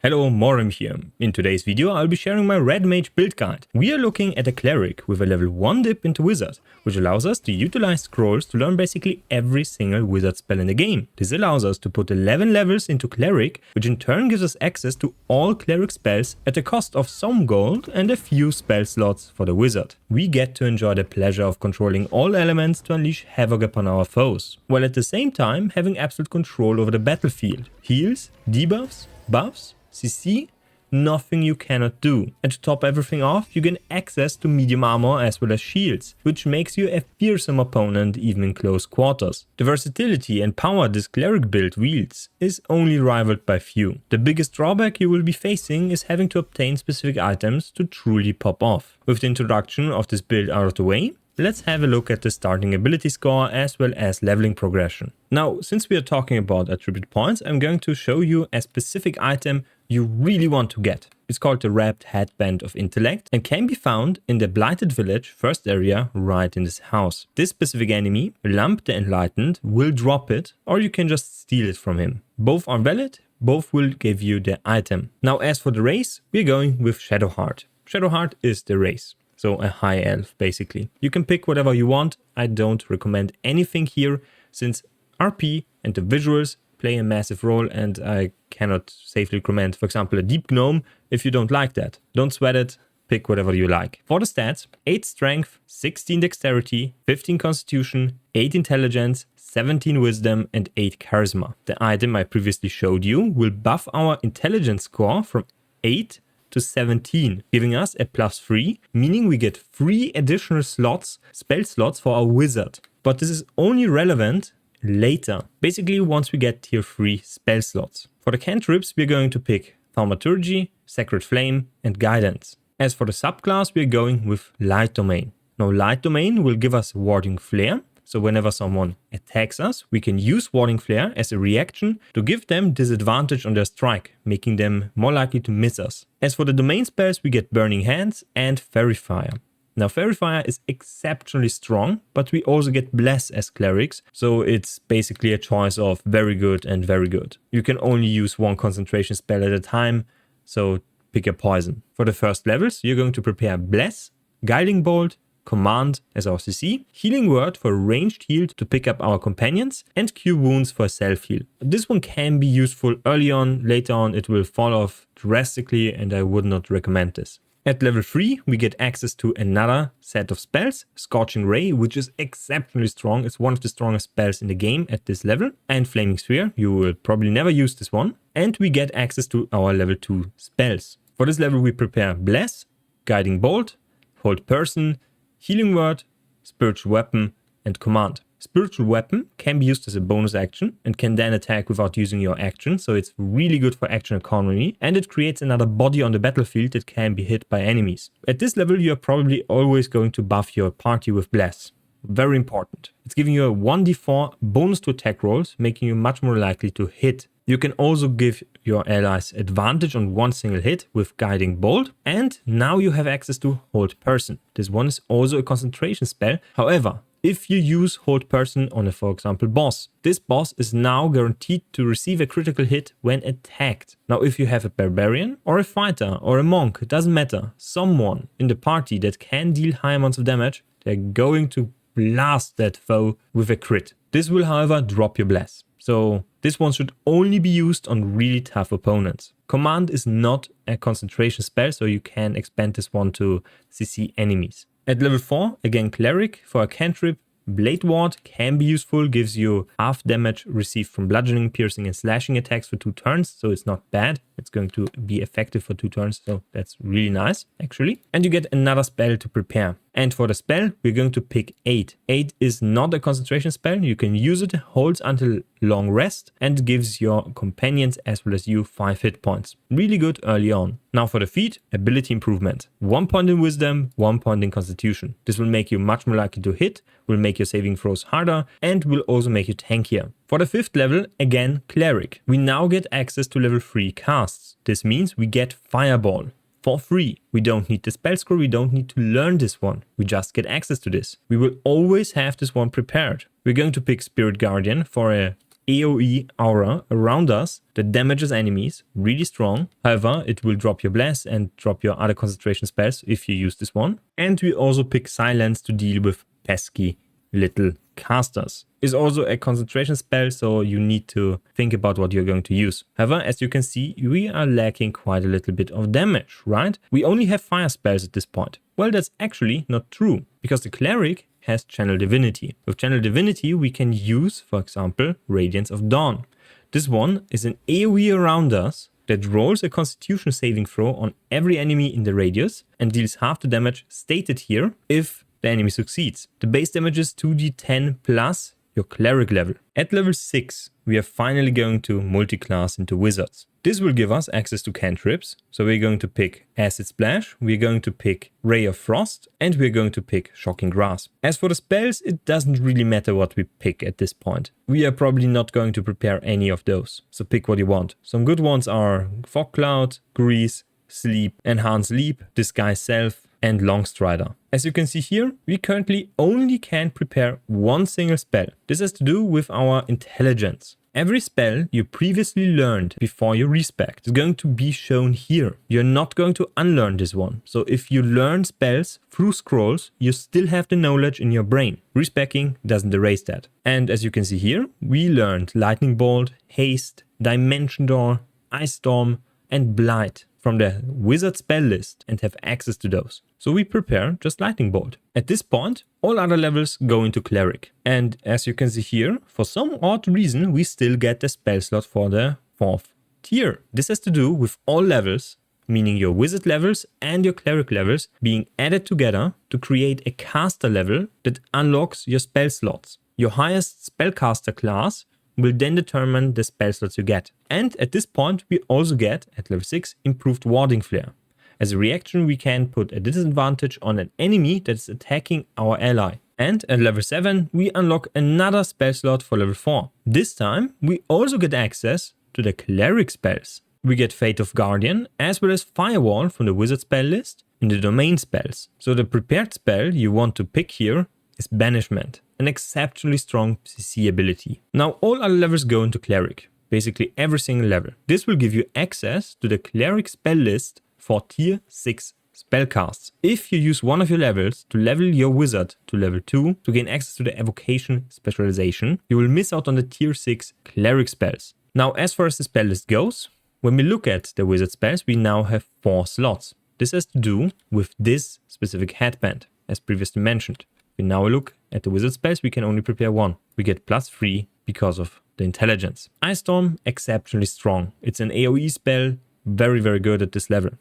Hello, Morim here. In today's video I'll be sharing my REDMAGE build guide. We are looking at a Cleric with a level 1 dip into Wizard, which allows us to utilize scrolls to learn basically every single Wizard spell in the game. This allows us to put 11 levels into Cleric, which in turn gives us access to all Cleric spells at the cost of some gold and a few spell slots for the Wizard. We get to enjoy the pleasure of controlling all elements to unleash havoc upon our foes, while at the same time having absolute control over the battlefield. Heals, debuffs, buffs, CC, nothing you cannot do. And to top everything off, you gain access to medium armor as well as shields, which makes you a fearsome opponent even in close quarters. The versatility and power this Cleric build wields is only rivaled by few. The biggest drawback you will be facing is having to obtain specific items to truly pop off. With the introduction of this build out of the way, let's have a look at the starting ability score as well as leveling progression. Now, since we are talking about attribute points, I'm going to show you a specific item you really want to get. It's called the wrapped headband of Intellect and can be found in the Blighted Village first area right in this house. This specific enemy, Lamp the Enlightened, will drop it, or you can just steal it from him. Both are valid, both will give you the item. Now, as for the race, we're going with Shadowheart. Shadowheart is the race. So a high elf, basically. You can pick whatever you want. I don't recommend anything here since RP and the visuals play a massive role, and I cannot safely recommend, for example, a deep gnome if you don't like that. Don't sweat it, pick whatever you like. For the stats, 8 strength, 16 dexterity, 15 constitution, 8 intelligence, 17 wisdom and 8 charisma. The item I previously showed you will buff our intelligence score from 8 to 17, giving us a +3, meaning we get 3 additional slots, spell slots for our wizard. But this is only relevant later, basically once we get tier 3 spell slots. For the cantrips, we're going to pick Thaumaturgy, Sacred Flame and Guidance. As for the subclass, we're going with Light Domain. Now, Light Domain will give us Warding Flare. So whenever someone attacks us, we can use Warding Flare as a reaction to give them disadvantage on their strike, making them more likely to miss us. As for the domain spells, we get Burning Hands and Fairy Fire. Now, Fairy Fire is exceptionally strong, but we also get Bless as clerics, so it's basically a choice of very good and very good. You can only use one concentration spell at a time, so pick a poison. For the first levels, you're going to prepare Bless, Guiding Bolt, Command as our CC, Healing Word for ranged heal to pick up our companions, and Cure Wounds for self-heal. This one can be useful early on, later on it will fall off drastically and I would not recommend this. At level 3, we get access to another set of spells, Scorching Ray, which is exceptionally strong. It's one of the strongest spells in the game at this level. And Flaming Sphere, you will probably never use this one. And we get access to our level 2 spells. For this level, we prepare Bless, Guiding Bolt, Hold Person, Healing Word, Spiritual Weapon, and Command. Spiritual Weapon can be used as a bonus action and can then attack without using your action, so it's really good for action economy, and it creates another body on the battlefield that can be hit by enemies. At this level, you are probably always going to buff your party with Bless. Very important. It's giving you a 1d4 bonus to attack rolls, making you much more likely to hit. You can also give your allies advantage on one single hit with Guiding Bolt, and now you have access to Hold Person. This one is also a concentration spell. However, if you use Hold Person on a, for example, boss, this boss is now guaranteed to receive a critical hit when attacked. Now, if you have a barbarian or a fighter or a monk, it doesn't matter, someone in the party that can deal high amounts of damage, they're going to blast that foe with a crit. This will, however, drop your Bless. So this one should only be used on really tough opponents. Command is not a concentration spell, so you can expand this one to CC enemies. At level 4, again Cleric, for a cantrip, Blade Ward can be useful, gives you half damage received from bludgeoning, piercing and slashing attacks for 2 turns, so it's not bad. It's going to be effective for 2 turns, so that's really nice, actually. And you get another spell to prepare. And for the spell, we're going to pick 8. 8 is not a concentration spell. You can use it, holds until long rest, and gives your companions as well as you 5 hit points. Really good early on. Now for the feat, ability improvement. 1 point in wisdom, 1 point in constitution. This will make you much more likely to hit, will make your saving throws harder, and will also make you tankier. For the 5th level, again Cleric. We now get access to level 3 casts. This means we get Fireball. For free. We don't need the spell scroll, we don't need to learn this one. We just get access to this. We will always have this one prepared. We're going to pick Spirit Guardian for a AoE aura around us that damages enemies really strong. However, it will drop your bless and drop your other concentration spells if you use this one. And we also pick silence to deal with pesky little casters. Is also a concentration spell, so you need to think about what you're going to use. However, as you can see, we are lacking quite a little bit of damage, right? We only have fire spells at this point. Well, that's actually not true, because the Cleric has Channel Divinity. With Channel Divinity, we can use, for example, Radiance of Dawn. This one is an AoE around us that rolls a Constitution saving throw on every enemy in the radius and deals half the damage stated here if the enemy succeeds. The base damage is 2d10 plus your Cleric level. At level 6, we are finally going to multiclass into Wizards. This will give us access to cantrips, so we're going to pick Acid Splash, we're going to pick Ray of Frost, and we're going to pick Shocking Grasp. As for the spells, it doesn't really matter what we pick at this point. We are probably not going to prepare any of those, so pick what you want. Some good ones are Fog Cloud, Grease, Sleep, Enhance Leap, Disguise Self, and Longstrider. As you can see here, we currently only can prepare one single spell. This has to do with our intelligence. Every spell you previously learned before you respec is going to be shown here. You're not going to unlearn this one. So if you learn spells through scrolls, you still have the knowledge in your brain. Respecing doesn't erase that. And as you can see here, we learned Lightning Bolt, Haste, Dimension Door, Ice Storm, and Blight from the wizard spell list and have access to those. So we prepare just Lightning Bolt. At this point, all other levels go into Cleric. And as you can see here, for some odd reason, we still get the spell slot for the 4th tier. This has to do with all levels, meaning your wizard levels and your Cleric levels being added together to create a caster level that unlocks your spell slots. Your highest spellcaster class will then determine the spell slots you get. And at this point, we also get, at level 6, improved Warding Flare. As a reaction, we can put a disadvantage on an enemy that is attacking our ally. And at level 7, we unlock another spell slot for level 4. This time, we also get access to the Cleric spells. We get Fate of Guardian, as well as Firewall from the wizard spell list in the domain spells. So the prepared spell you want to pick here is Banishment, an exceptionally strong CC ability. Now all other levels go into Cleric, basically every single level. This will give you access to the Cleric spell list for tier 6 spellcasts. If you use one of your levels to level your wizard to level 2 to gain access to the evocation specialization, you will miss out on the tier 6 Cleric spells. Now as far as the spell list goes, when we look at the wizard spells, we now have 4 slots. This has to do with this specific headband, as previously mentioned. We now look at the wizard spells, we can only prepare 1. We get +3 because of the intelligence. Ice Storm, exceptionally strong. It's an AoE spell, very, very good at this level.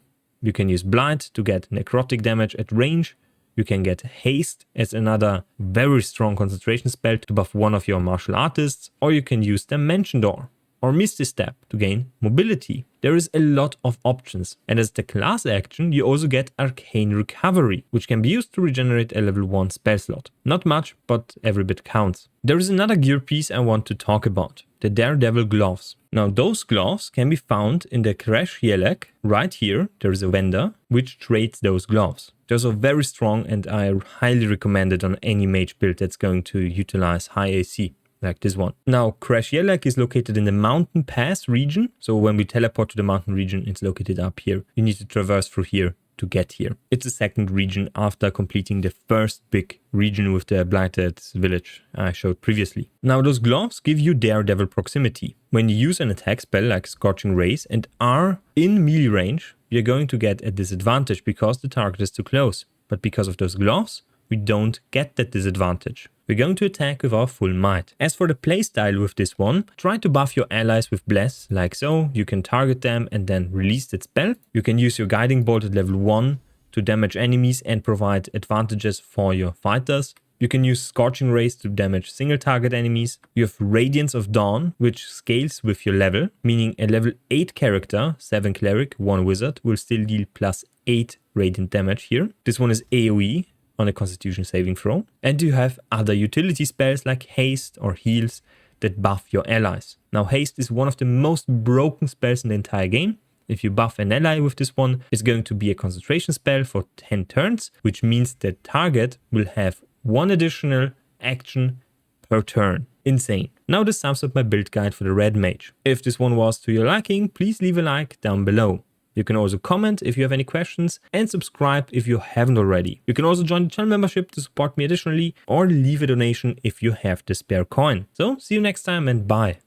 You can use Blight to get necrotic damage at range. You can get Haste as another very strong concentration spell to buff one of your martial artists. Or you can use Dimension Door or Misty Step to gain mobility. There is a lot of options, and as the class action you also get Arcane Recovery, which can be used to regenerate a level 1 spell slot. Not much, but every bit counts. There is another gear piece I want to talk about, the Daredevil gloves. Now those gloves can be found in the Crash Yelek. Right here there is a vendor which trades those gloves. Those are very strong and I highly recommend it on any mage build that's going to utilize high AC. Like this one. Now, Crash Yelek is located in the Mountain Pass region. So when we teleport to the mountain region, it's located up here. You need to traverse through here to get here. It's the second region after completing the first big region with the blighted village I showed previously. Now, those gloves give you Daredevil proximity. When you use an attack spell like Scorching Rays and are in melee range, you're going to get a disadvantage because the target is too close. But because of those gloves, we don't get that disadvantage. We're going to attack with our full might. As for the playstyle with this one, try to buff your allies with Bless, like so. You can target them and then release that spell. You can use your Guiding Bolt at level 1 to damage enemies and provide advantages for your fighters. You can use Scorching Rays to damage single target enemies. You have Radiance of Dawn, which scales with your level, meaning a level 8 character, 7 Cleric, 1 Wizard, will still deal +8 radiant damage here. This one is AoE on a Constitution saving throw. And you have other utility spells like Haste or Heals that buff your allies. Now Haste is one of the most broken spells in the entire game. If you buff an ally with this one, it's going to be a concentration spell for 10 turns, which means the target will have 1 additional action per turn. insane. Now this sums up my build guide for the Red Mage. If this one was to your liking, please leave a like down below. You can also comment if you have any questions and subscribe if you haven't already. You can also join the channel membership to support me additionally or leave a donation if you have the spare coin. So see you next time and bye.